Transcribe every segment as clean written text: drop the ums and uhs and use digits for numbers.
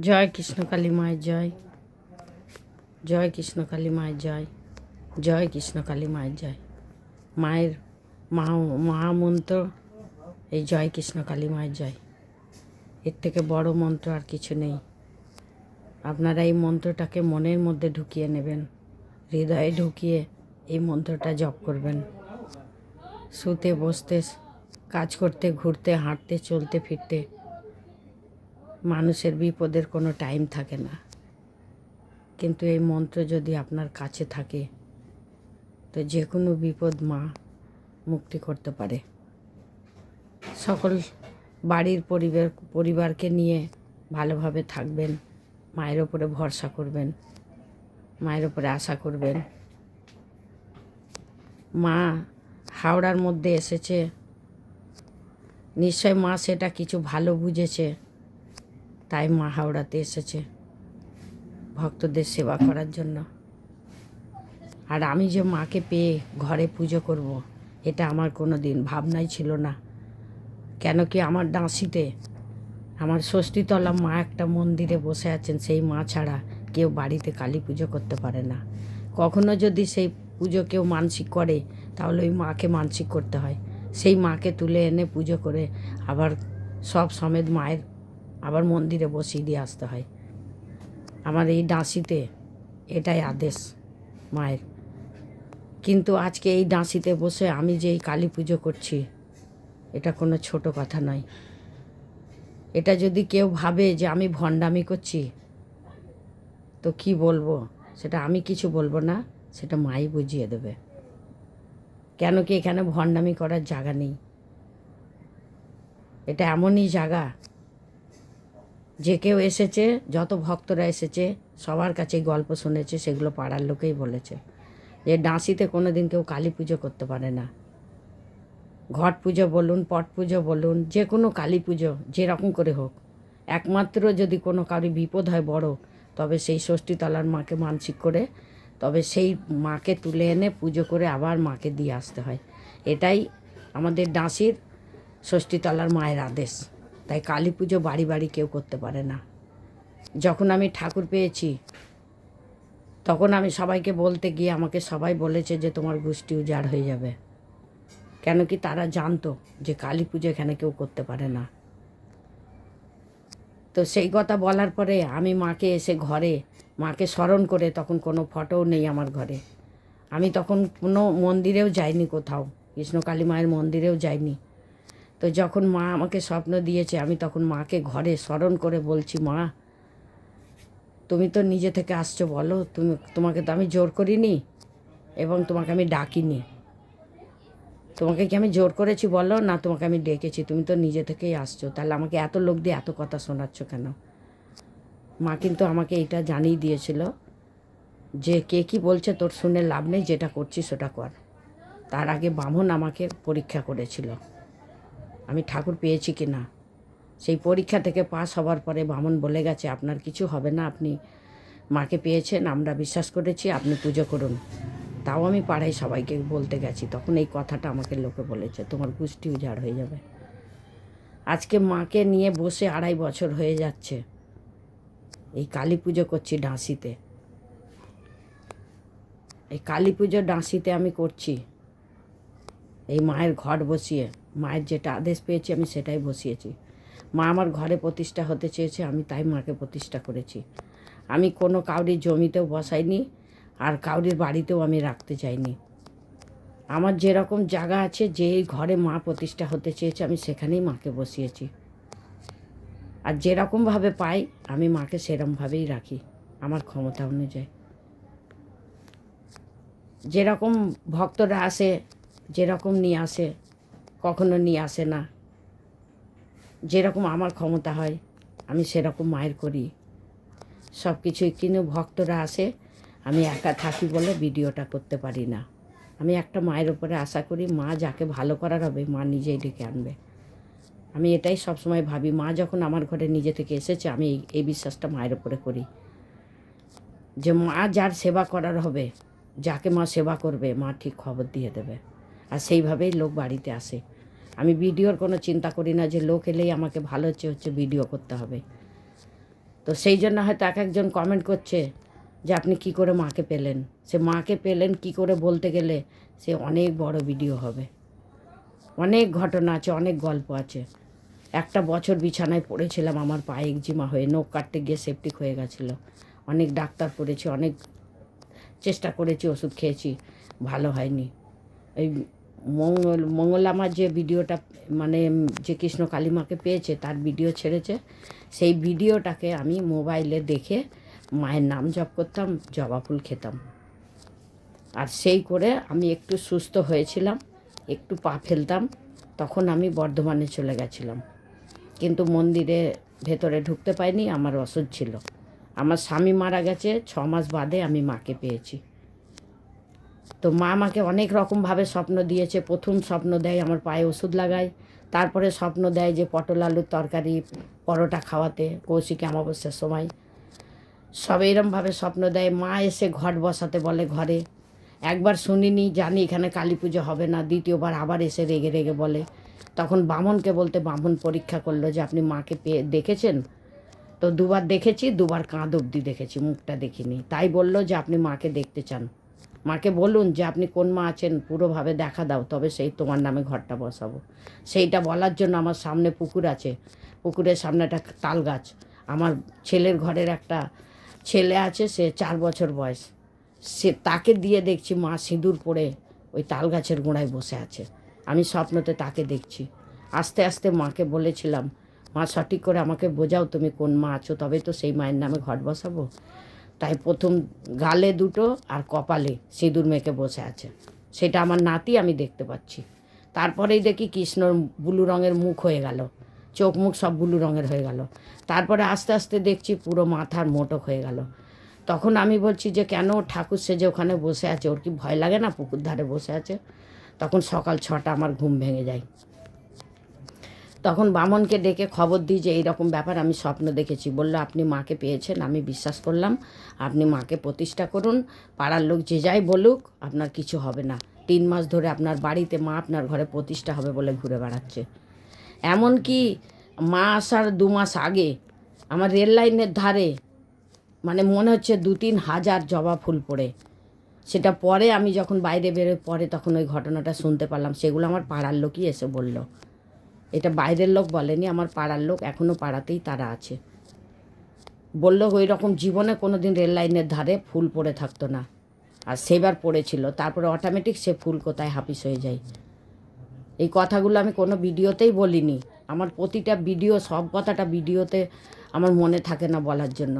জয় কৃষ্ণ কালী মায়ের জয়, জয় কৃষ্ণ কালী মায়ের জয়, জয় কৃষ্ণ কালী মায়ের জয়। মায়ের মহামন্ত্র এই জয় কৃষ্ণ কালী মায়ের জয়। এর থেকে বড় মন্ত্র আর কিছু নেই। আপনারা এই মন্ত্রটাকে মনের মধ্যে ঢুকিয়ে নেবেন, হৃদয়ে ঢুকিয়ে এই মন্ত্রটা জপ করবেন। শুতে বসতে, কাজ করতে, ঘুরতে, হাঁটতে, চলতে ফিরতে মানুষের বিপদের কোনো টাইম থাকে না, কিন্তু এই মন্ত্র যদি আপনার কাছে থাকে তো যে কোনো বিপদ মা মুক্তি করতে পারে। সকল বাড়ির পরিবারকে নিয়ে ভালোভাবে থাকবেন, মায়ের ওপরে ভরসা করবেন, মায়ের ওপরে আশা করবেন। মা হাওড়ার মধ্যে এসেছে, নিশ্চয় মা সেটা কিছু ভালো বুঝেছে, তাই মা হাওড়াতে এসেছে ভক্তদের সেবা করার জন্য। আর আমি যে মাকে পেয়ে ঘরে পুজো করব, এটা আমার কোনো দিন ভাবনাই ছিল না। কেন কি আমার ডাঁসিতে আমার ষষ্ঠীতলা মা একটা মন্দিরে বসে আছেন, সেই মা ছাড়া কেউ বাড়িতে কালী পুজো করতে পারে না। কখনো যদি সেই পুজো কেউ মানসিক করে তাহলে ওই মাকে মানসিক করতে হয়, সেই মাকে তুলে এনে পুজো করে আবার সব সমেত মায়ের আবার মন্দিরে বসিয়ে দিয়ে আসতে হয়। আমার এই ডাঁসিতে এটাই আদেশ মায়ের। কিন্তু আজকে এই ডাঁসিতে বসে আমি যে এই কালী পুজো করছি, এটা কোনো ছোট কথা নয়। এটা যদি কেউ ভাবে যে আমি ভণ্ডামি করছি তো কি বলবো, সেটা আমি কিছু বলবো না, সেটা মাই বুঝিয়ে দেবে। কেন কি এখানে ভণ্ডামি করার জায়গা নেই। এটা এমনই জায়গা, যে কেউ এসেছে, যত ভক্তরা এসেছে সবার কাছে গল্প শুনেছে, সেগুলো পাড়ার লোকেই বলেছে যে ডাঁসিতে কোনো দিন কেউ কালী পুজো করতে পারে না। ঘট পুজো বলুন, পট পুজো বলুন, যে কোনো কালী পুজো যেরকম করে হোক, একমাত্র যদি কোনো কারোর বিপদ হয় বড়, তবে সেই ষষ্ঠীতলার মাকে মানসিক করে তবে সেই মাকে তুলে এনে পুজো করে আবার মাকে দিয়ে আসতে হয়। এটাই আমাদের ডাঁসির ষষ্ঠীতলার মায়ের আদেশ। তাই কালী পুজো বাড়ি বাড়ি কেউ করতে পারে না। যখন আমি ঠাকুর পেয়েছি তখন আমি সবাইকে বলতে গিয়ে আমাকে সবাই বলেছে যে তোমার গোষ্ঠী উজাড় হয়ে যাবে। কেন কি তারা জানতো যে কালী পুজো এখানে কেউ করতে পারে না। তো সেই কথা বলার পরে আমি মাকে এসে ঘরে মাকে স্মরণ করে, তখন কোনো ফটোও নেই আমার ঘরে, আমি তখন কোনো মন্দিরেও যাইনি, কোথাও কৃষ্ণকালী মায়ের মন্দিরেও যাইনি। তো যখন মা আমাকে স্বপ্ন দিয়েছে, আমি তখন মাকে ঘরে স্মরণ করে বলছি, মা তুমি তো নিজে থেকে আসছো, বলো তোমাকে তো আমি জোর করিনি এবং তোমাকে আমি ডাকিনি। তোমাকে কি আমি জোর করেছি বলো না, তোমাকে আমি ডেকেছি, তুমি তো নিজে থেকেই আসছো, তাহলে আমাকে এত লোক দিয়ে এত কথা শোনাচ্ছ কেন? মা কিন্তু আমাকে এটা জানিয়ে দিয়েছিল যে কে কি বলছে তোর শুনে লাভ নেই, যেটা করছিস সেটা কর। তার আগে বামন আমাকে পরীক্ষা করেছিল আমি ঠাকুর পেয়েছি কি না। সেই পরীক্ষা থেকে পাস হওয়ার পরে বামন বলে গেছে আপনার কিছু হবে না, আপনি মাকে পেয়েছেন, আমরা বিশ্বাস করেছি, আপনি পুজো করুন। তাও আমি পাড়ায় সবাইকে বলতে গেছি, তখন এই কথাটা আমাকে লোকে বলেছে তোমার গোষ্ঠী উজাড় হয়ে যাবে। আজকে মাকে নিয়ে বসে 2.5 বছর হয়ে যাচ্ছে, এই কালী পুজো করছি ডাঁসিতে। এই কালী পুজো ডাঁসিতে আমি করছি, এই মায়ের ঘট বসিয়ে, মায়ের যেটা আদেশ পেয়েছি আমি সেটাই বসিয়েছি। মা আমার ঘরে প্রতিষ্ঠা হতে চেয়েছে, আমি তাই মাকে প্রতিষ্ঠা করেছি। আমি কোনো কাউরির জমিতেও বসাইনি, আর কাউরির বাড়িতেও আমি রাখতে চাইনি। আমার যেরকম জায়গা আছে, যে ঘরে মা প্রতিষ্ঠা হতে চেয়েছে আমি সেখানেই মাকে বসিয়েছি। আর যেরকমভাবে পাই আমি মাকে সেরকমভাবেই রাখি, আমার ক্ষমতা অনুযায়ী। যেরকম ভক্তরা আসে, যেরকম নিয়ে আসে, কখনো নিয়ে আসে না। যেরকম আমার ক্ষমতা হয় আমি সেরকম মায়ের করি সব কিছুই। কিন্তু ভক্তরা আসে, আমি একা থাকি বলে ভিডিওটা করতে পারি না। আমি একটা মায়ের উপরে আশা করি, মা যাকে ভালো করার হবে মা নিজেই ডেকে আনবে। আমি এটাই সবসময় ভাবি, মা যখন আমার ঘরে নিজে থেকে এসেছে, আমি এই বিশ্বাসটা মায়ের উপরে করি যে মা যার সেবা করার হবে, যাকে মা সেবা করবে, মা ঠিক খবর দিয়ে দেবে। আর সেইভাবেই লোক বাড়িতে আসে। আমি ভিডিওর কোনো চিন্তা করি না যে লোক এলেই আমাকে ভালো হচ্ছে ভিডিও করতে হবে। তো সেই জন্য হয়তো এক একজন কমেন্ট করছে যে আপনি কি করে মাকে পেলেন। সে মাকে পেলেন কি করে বলতে গেলে সে অনেক বড় ভিডিও হবে, অনেক ঘটনা আছে, অনেক গল্প আছে। একটা বছর বিছানায় পড়েছিলাম আমার পায়ে একজিমা হয়ে, নখ কাটতে গিয়ে সেপটিক হয়ে গেছিলো। অনেক ডাক্তার করেছি, অনেক চেষ্টা করেছি, ওষুধ খেয়েছি, ভালো হয়নি। এই মঙ্গলামার যে ভিডিওটা মানে যে কৃষ্ণ কালীমাকে পেয়েছে তার ভিডিও ছেড়েছে, সেই ভিডিওটাকে আমি মোবাইলে দেখে মায়ের নাম জপ করতাম, জবা ফুল খেতাম। আর সেই করে আমি একটু সুস্থ হয়েছিলাম, একটু পা ফেলতাম, তখন আমি বর্ধমানে চলে গেছিলাম। কিন্তু মন্দিরে ভেতরে ঢুকতে পাইনি, আমার অসুখ ছিল। আমার স্বামী মারা গেছে 6 মাস বাদে আমি মাকে পেয়েছি। তো মা আমাকে অনেক রকমভাবে স্বপ্ন দিয়েছে। প্রথম স্বপ্ন দেয় আমার পায়ে ওষুধ লাগায়, তারপরে স্বপ্ন দেয় যে পটল আলুর তরকারি পরোটা খাওয়াতে কৌশিকী অমাবস্যার সময়। সব এরমভাবে স্বপ্ন দেয়। মা এসে ঘট বসাতে বলে ঘরে। একবার শুনিনি, জানি এখানে কালী পুজো হবে না, দ্বিতীয়বার আবার এসে রেগে রেগে বলে। তখন বামনকে বলতে বামন পরীক্ষা করলো যে আপনি মাকে পেয়ে দেখেছেন? তো 2বার দেখেছি, 2বার কাঁধ অবধি দেখেছি, মুখটা দেখিনি। তাই বলল যে আপনি মাকে দেখতে চান, মাকে বলুন যে আপনি কোন মা আছেন পুরোভাবে দেখা দাও, তবে সেই তোমার নামে ঘরটা বসাবো। সেইটা বলার জন্য আমার সামনে পুকুর আছে, পুকুরের সামনে একটা তাল গাছ। আমার ছেলের ঘরের একটা ছেলে আছে, সে 4 বছর বয়স, সে তাকে দিয়ে দেখছি মা সিঁদুর পরে ওই তাল গাছের গোড়ায় বসে আছে। আমি স্বপ্নতে তাকে দেখছি। আস্তে আস্তে মাকে বলেছিলাম, মা সঠিক করে আমাকে বোঝাও তুমি কোন মা আছো, তবে তো সেই মায়ের নামে ঘট বসাবো। তাই প্রথম গালে 2টো আর কপালে সিঁদুর মেখে বসে আছে, সেটা আমার নাতি আমি দেখতে পাচ্ছি। তারপরেই দেখি কৃষ্ণর ব্লু রঙের মুখ হয়ে গেল, চোখ মুখ সব ব্লু রঙের হয়ে গেল। তারপরে আস্তে আস্তে দেখছি পুরো মাথার মোটক হয়ে গেল। তখন আমি বলছি যে কেন ঠাকুর সেজে ওখানে বসে আছে, ওর কি ভয় লাগে না পুকুর ধারে বসে আছে? তখন সকাল 6টা আমার ঘুম ভেঙে যায়। তখন বামনকে ডেকে খবর দিই যে এইরকম ব্যাপার, আমি স্বপ্ন দেখেছি। বলল আপনি মাকে পেয়েছেন, আমি বিশ্বাস করলাম, আপনি মাকে প্রতিষ্ঠা করুন, পাড়ার লোক যে যাই বলুক আপনার কিছু হবে না। 3 মাস ধরে আপনার বাড়িতে মা আপনার ঘরে প্রতিষ্ঠা হবে বলে ঘুরে বেড়াচ্ছে। এমনকি মা আসার 2 মাস আগে আমার রেল লাইনের ধারে মানে মনে হচ্ছে 2-3 হাজার জবা ফুল পড়ে। সেটা পরে আমি যখন বাইরে বেরোয় পরে তখন ওই ঘটনাটা শুনতে পারলাম। সেগুলো আমার পাড়ার লোকই এসে বলল, এটা বাইরের লোক বলেনি, আমার পাড়ার লোক, এখনও পাড়াতেই তারা আছে। বলল ওই রকম জীবনে কোনো দিন রেল লাইনের ধারে ফুল পড়ে থাকতো না, আর সেবার পড়েছিল, তারপরে অটোমেটিক সে ফুল কোথায় হাফিস হয়ে যায়। এই কথাগুলো আমি কোনো ভিডিওতেই বলিনি। আমার প্রতিটা ভিডিও, সব কথাটা ভিডিওতে আমার মনে থাকে না বলার জন্য।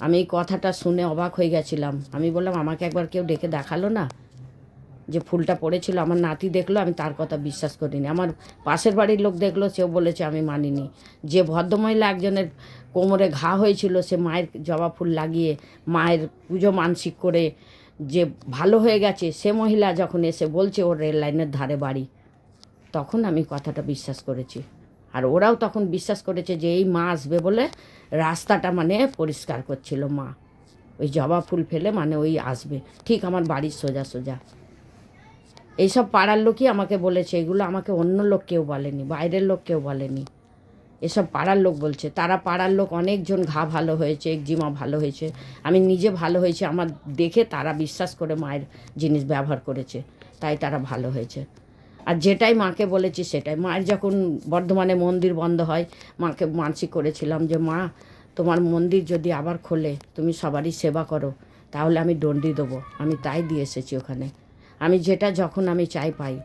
আমি এই কথাটা শুনে অবাক হয়ে গেছিলাম। আমি বললাম আমাকে একবার কেউ ডেকে দেখালো না যে ফুলটা পড়েছিল? আমার নাতি দেখলো, আমি তার কথা বিশ্বাস করিনি। আমার পাশের বাড়ির লোক দেখলো, সেও বলেছে, আমি মানিনি। যে ভদ্রমহিলা একজনের কোমরে ঘা হয়েছিল, সে মায়ের জবা ফুল লাগিয়ে মায়ের পুজো মানসিক করে যে ভালো হয়ে গেছে, সে মহিলা যখন এসে বলছে ওর রেল লাইনের ধারে বাড়ি, তখন আমি কথাটা বিশ্বাস করেছি। আর ওরাও তখন বিশ্বাস করেছে যে এই মা আসবে বলে রাস্তাটা মানে পরিষ্কার করছিল মা, ওই জবা ফুল ফেলে মানে ওই আসবে ঠিক আমার বাড়ির সোজা সোজা। এইসব পাড়ার লোকই আমাকে বলেছে, এগুলো আমাকে অন্য লোক কেউ বলেনি, বাইরের লোক কেউ বলেনি, এসব পাড়ার লোক বলছে। তারা পাড়ার লোক অনেকজন ঘা ভালো হয়েছে, একজিমা ভালো হয়েছে, আমি নিজে ভালো হয়েছে, আমার দেখে তারা বিশ্বাস করে মায়ের জিনিস ব্যবহার করেছে, তাই তারা ভালো হয়েছে। আর যেটাই মাকে বলেছি সেটাই। মায়ের যখন বর্ধমানে মন্দির বন্ধ হয়, মাকে মানসিক করেছিলাম যে মা তোমার মন্দির যদি আবার খোলে, তুমি সবারই সেবা করো, তাহলে আমি দণ্ডি দেবো। আমি তাই দিয়ে এসেছি ওখানে। আমি যেটা যখন আমি চাই পাই।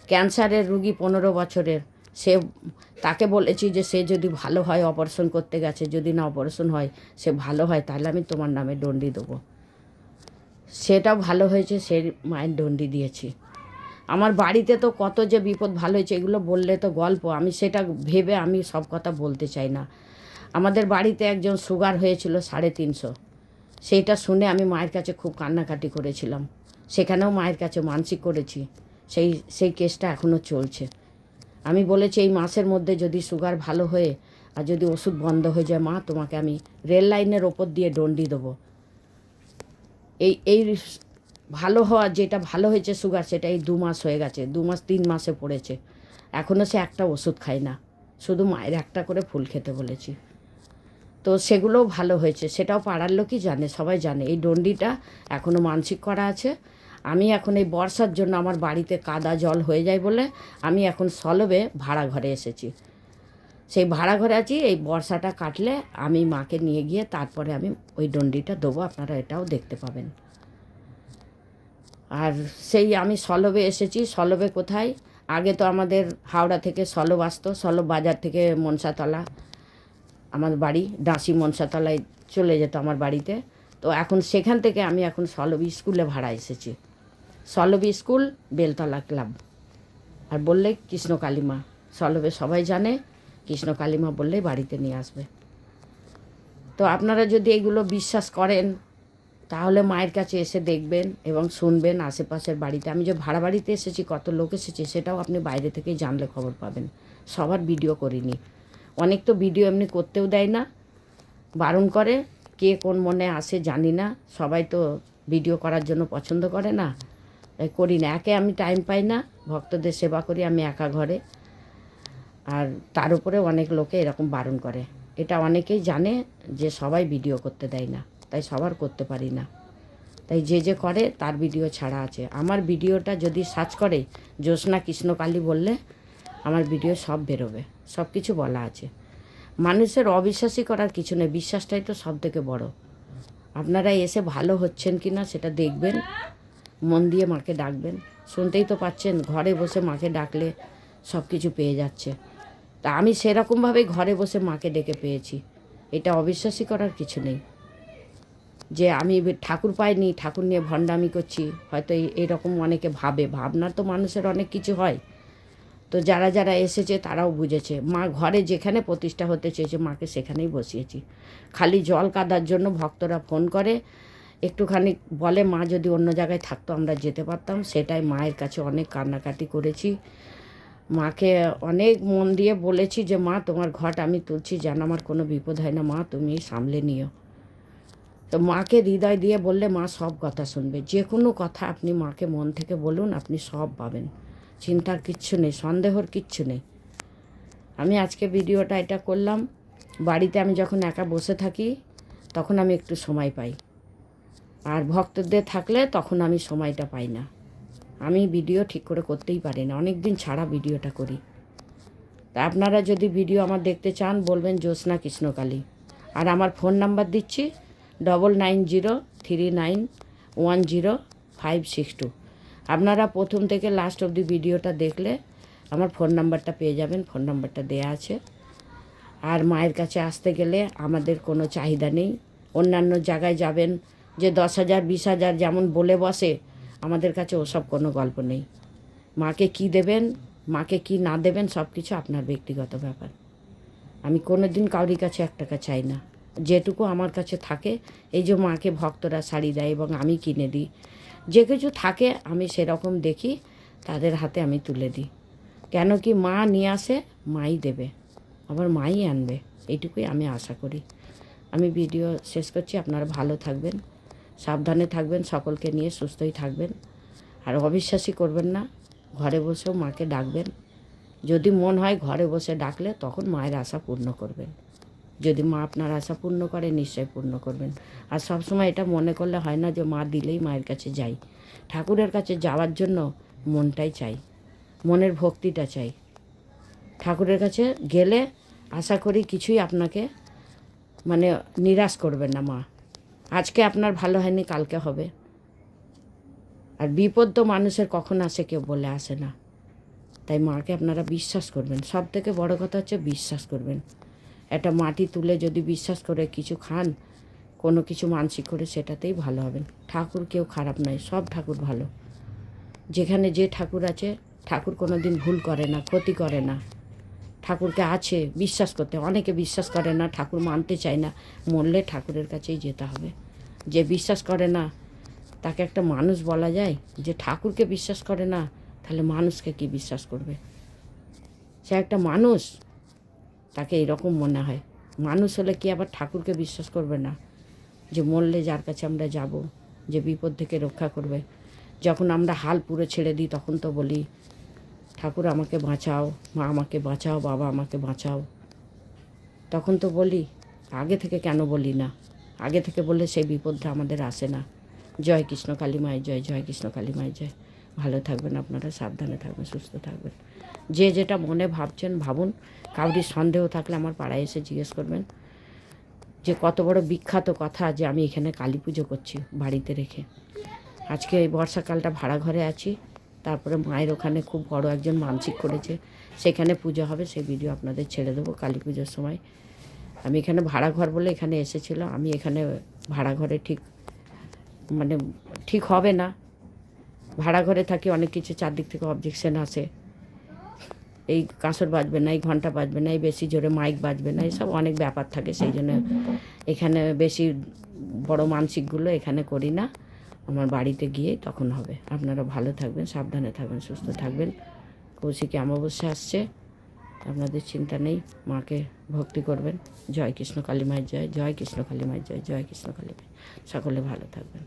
ক্যান্সারের রুগী 15 বছরের, সে তাকে বলেছি যে সে যদি ভালো হয়, অপারেশন করতে গেছে, যদি না অপারেশন হয়, সে ভালো হয়, তাহলে আমি তোমার নামে দণ্ডি দেবো। সেটাও ভালো হয়েছে, সে মায়ের দণ্ডি দিয়েছি। আমার বাড়িতে তো কত যে বিপদ ভালো হয়েছে, এগুলো বললে তো গল্প, আমি সেটা ভেবে আমি সব কথা বলতে চাই না। আমাদের বাড়িতে একজন সুগার হয়েছিল 350, সেইটা শুনে আমি মায়ের কাছে খুব কান্নাকাটি করেছিলাম। সেখানেও মায়ের কাছে মানসিক করেছি, সেই কেসটা এখনও চলছে। আমি বলেছি এই মাসের মধ্যে যদি সুগার ভালো হয়ে আর যদি ওষুধ বন্ধ হয়ে যায়, মা তোমাকে আমি রেল লাইনের ওপর দিয়ে দণ্ডি দেবো। এই ভালো হওয়া, যেটা ভালো হয়েছে সুগার, সেটা এই 2 মাস হয়ে গেছে, 2 মাস 3 মাসে পড়েছে, এখনও সে একটা ওষুধ খায় না, শুধু মায়ের একটা করে ফুল খেতে বলেছি। তো সেগুলোও ভালো হয়েছে, সেটাও পাড়ার লোকই জানে, সবাই জানে। এই ডন্ডিটা এখনও মানসিক করা আছে। আমি এখন এই বর্ষার জন্য আমার বাড়িতে কাদা জল হয়ে যায় বলে আমি এখন সলবে ভাড়া ঘরে এসেছি। সেই ভাড়া ঘরে আছি, এই বর্ষাটা কাটলে আমি মাকে নিয়ে গিয়ে তারপরে আমি ওই ডন্ডিটা দেবো, আপনারা এটাও দেখতে পাবেন। আর সেই আমি সলবে এসেছি। সলবে কোথায়? আগে তো আমাদের হাওড়া থেকে সলব আসতো, সলব বাজার থেকে মনসাতলা আমার বাড়ি, ডাঁসি মনসাতলায় চলে যেত আমার বাড়িতে। তো এখন সেখান থেকে আমি এখন সলবী স্কুলে ভাড়া এসেছি। সলবী স্কুল, বেলতলা ক্লাব। আর বললে কৃষ্ণ কালীমা, সলবে সবাই জানে, কৃষ্ণ কালীমা বললেই বাড়িতে নিয়ে আসবে। তো আপনারা যদি এগুলো বিশ্বাস করেন তাহলে মায়ের কাছে এসে দেখবেন এবং শুনবেন। আশেপাশের বাড়িতে আমি যে ভাড়া বাড়িতে এসেছি, কত লোক এসেছে সেটাও আপনি বাইরে থেকেই জানলে খবর পাবেন। সবার ভিডিও করিনি, অনেক তো ভিডিও এমনি করতেও দেয় না, বারণ করে। কে কোন মনে আসে জানি না, সবাই তো ভিডিও করার জন্য পছন্দ করে না, তাই করি না। একে আমি টাইম পাই না, ভক্তদের সেবা করি আমি একা ঘরে, আর তার উপরে অনেক লোকে এরকম বারণ করে। এটা অনেকেই জানে যে সবাই ভিডিও করতে দেয় না, তাই সবার করতে পারি না। তাই যে যে করে তার ভিডিও ছাড়া আছে। আমার ভিডিওটা যদি সার্চ করে জ্যোৎস্না কৃষ্ণকালী বললে আমার ভিডিও সব বেরোবে, সব কিছু বলা আছে। মানুষের অবিশ্বাসী করার কিছু নেই, বিশ্বাসটাই তো সব থেকে বড়। আপনারা এসে ভালো হচ্ছেন কি না সেটা দেখবেন, মন দিয়ে মাকে ডাকবেন। শুনতেই তো পাচ্ছেন, ঘরে বসে মাকে ডাকলে সব কিছু পেয়ে যাচ্ছে। তা আমি সেরকমভাবেই ঘরে বসে মাকে ডেকে পেয়েছি। এটা অবিশ্বাসী করার কিছু নেই যে আমি ঠাকুর পাইনি, ঠাকুর নিয়ে ভণ্ডামি করছি, হয়তো এইরকম অনেকে ভাবে। ভাবনা তো মানুষের অনেক কিছু হয়। তো যারা যারা এসেছে তারাও বুঝেছে, মা ঘরে যেখানে প্রতিষ্ঠা হতে চেয়েছে মাকে সেখানেই বসিয়েছি। খালি জল কাদার জন্য ভক্তরা ফোন করে, একটুখানি বলে মা যদি অন্য জায়গায় থাকতো আমরা যেতে পারতাম। সেটাই মায়ের কাছে অনেক কান্নাকাটি করেছি, মাকে অনেক মন দিয়ে বলেছি যে মা তোমার ঘট আমি তুলছি, যেন আমার কোনো বিপদ হয় না, মা তুমি সামলে নিও। তো মাকে হৃদয় দিয়ে বললে মা সব কথা শুনবে। যে কোনো কথা আপনি মাকে মন থেকে বলুন, আপনি সব পাবেন, চিন্তার কিচ্ছু নেই, সন্দেহর কিচ্ছু নেই। আমি আজকে ভিডিওটা এটা করলাম, বাড়িতে আমি যখন একা বসে থাকি তখন আমি একটু সময় পাই, আর ভক্তদের থাকলে তখন আমি সময়টা পাই না। আমি ভিডিও ঠিক করে করতেই পারি না, অনেক দিন ছাড়া ভিডিওটা করি। তা আপনারা যদি ভিডিও আমার দেখতে চান বলবেন জ্যোৎস্না কৃষ্ণকালী। আর আমার ফোন নাম্বার দিচ্ছি 9903910562। আপনারা প্রথম থেকে লাস্ট অবধি ভিডিওটা দেখলে আমার ফোন নাম্বারটা পেয়ে যাবেন, ফোন নাম্বারটা দেয়া আছে। আর মায়ের কাছে আসতে গেলে আমাদের কোনো চাহিদা নেই। অন্যান্য জায়গায় যাবেন যে 10,000 20,000 যেমন বলে বসে, আমাদের কাছে ওসব কোনো গল্প নেই। মাকে কি দেবেন, মাকে কি না দেবেন সব কিছু আপনার ব্যক্তিগত ব্যাপার। আমি কোনো দিন কাউরির কাছে 1 টাকা চাই না। যেটুকু আমার কাছে থাকে, এই যে মাকে ভক্তরা শাড়ি দেয় এবং আমি কিনে দিই, যে কিছু থাকে আমি সেরকম দেখি তাদের হাতে আমি তুলে দিই। কেন কি মা নিয়ে আসে, মাই দেবে, আবার মাই আনবে, এইটুকুই আমি আশা করি। আমি ভিডিও শেষ করছি। আপনারা ভালো থাকবেন, সাবধানে থাকবেন, সকলকে নিয়ে সুস্থই থাকবেন। আর অবিশ্বাসী করবেন না, ঘরে বসেও মাকে ডাকবেন। যদি মন হয় ঘরে বসে ডাকলে তখন মায়ের আশা পূর্ণ করবেন। যদি মা আপনার আশা পূর্ণ করে নিশ্চয়ই পূর্ণ করবেন। আর সবসময় এটা মনে করলে হয় না যে মা দিলেই মায়ের কাছে যাই। ঠাকুরের কাছে যাওয়ার জন্য মনটাই চাই, মনের ভক্তিটা চাই। ঠাকুরের কাছে গেলে আশা করি কিছুই আপনাকে মানে নিরাশ করবেন না মা। আজকে আপনার ভালো হয়নি, কালকে হবে। আর বিপদ তো মানুষের কখন আসে কেউ বলে আসে না। তাই মাকে আপনারা বিশ্বাস করবেন, সব থেকে বড় কথা হচ্ছে বিশ্বাস করবেন। একটা মাটি তুলে যদি বিশ্বাস করে কিছু খান, কোনো কিছু মানসিক করে, সেটাতেই ভালো হবেন। ঠাকুর কেউ খারাপ নয়, সব ঠাকুর ভালো। যেখানে যে ঠাকুর আছে, ঠাকুর কোনো দিন ভুল করে না, ক্ষতি করে না। ঠাকুরকে আছে বিশ্বাস করতে, অনেকে বিশ্বাস করে না, ঠাকুর মানতে চায় না, মরলে ঠাকুরের কাছেই যেতে হবে। যে বিশ্বাস করে না তাকে একটা মানুষ বলা যায়? যে ঠাকুরকে বিশ্বাস করে না তাহলে মানুষকে কি বিশ্বাস করবে? সে একটা মানুষ, তাকে এরকম মনে হয়। মানুষ হলে কি আবার ঠাকুরকে বিশ্বাস করবে না? যে মরলে যার কাছে আমরা যাব, যে বিপদ থেকে রক্ষা করবে। যখন আমরা হাল পুরো ছেড়ে দিই তখন তো বলি ঠাকুর আমাকে বাঁচাও, মা আমাকে বাঁচাও, বাবা আমাকে বাঁচাও, তখন তো বলি। আগে থেকে কেন বলি না? আগে থেকে বললে সেই বিপদটা আমাদের আসে না। জয় কৃষ্ণ কালী মায়ের জয়, জয় কৃষ্ণ কালী মায়ের জয়। ভালো থাকবেন আপনারা, সাবধানে থাকবেন, সুস্থ থাকবেন। যে যেটা মনে ভাবছেন ভাবুন। কাউরির সন্দেহ থাকলে আমার পাড়ায় এসে জিজ্ঞেস করবেন যে কত বড় বিখ্যাত কথা যে আমি এখানে কালী পুজো করছি বাড়িতে রেখে। আজকে এই বর্ষাকালটা ভাড়া ঘরে আছি, তারপরে মায়ের ওখানে খুব বড় একজন মানসিক করেছে, সেখানে পুজো হবে, সেই ভিডিও আপনাদের ছেড়ে দেবো কালী পুজোর সময়। আমি এখানে ভাড়া ঘর বলে এখানে এসেছিল, আমি এখানে ভাড়া ঘরে মানে ঠিক হবে না। ভাড়া ঘরে থাকি, অনেক কিছু চারদিক থেকে অবজেকশন আসে, এই কাঁসর বাজবে না, এই ঘন্টা বাজবে না, এই বেশি জোরে মাইক বাজবে না, এসব অনেক ব্যাপার থাকে। সেই জন্য এখানে বেশি বড় মানসিকগুলো এখানে করি না, আমার বাড়িতে গিয়েই তখন হবে। আপনারা ভালো থাকবেন, সাবধানে থাকবেন, সুস্থ থাকবেন। কৌশিকী অমাবস্যা আসছে, আপনাদের চিন্তা নেই, মাকে ভক্তি করবেন। জয় কৃষ্ণ কালী মায়ের জয়, জয় কৃষ্ণ কালী মায়ের জয়, জয় কৃষ্ণ কালী মায়ের। সকলে ভালো থাকবেন।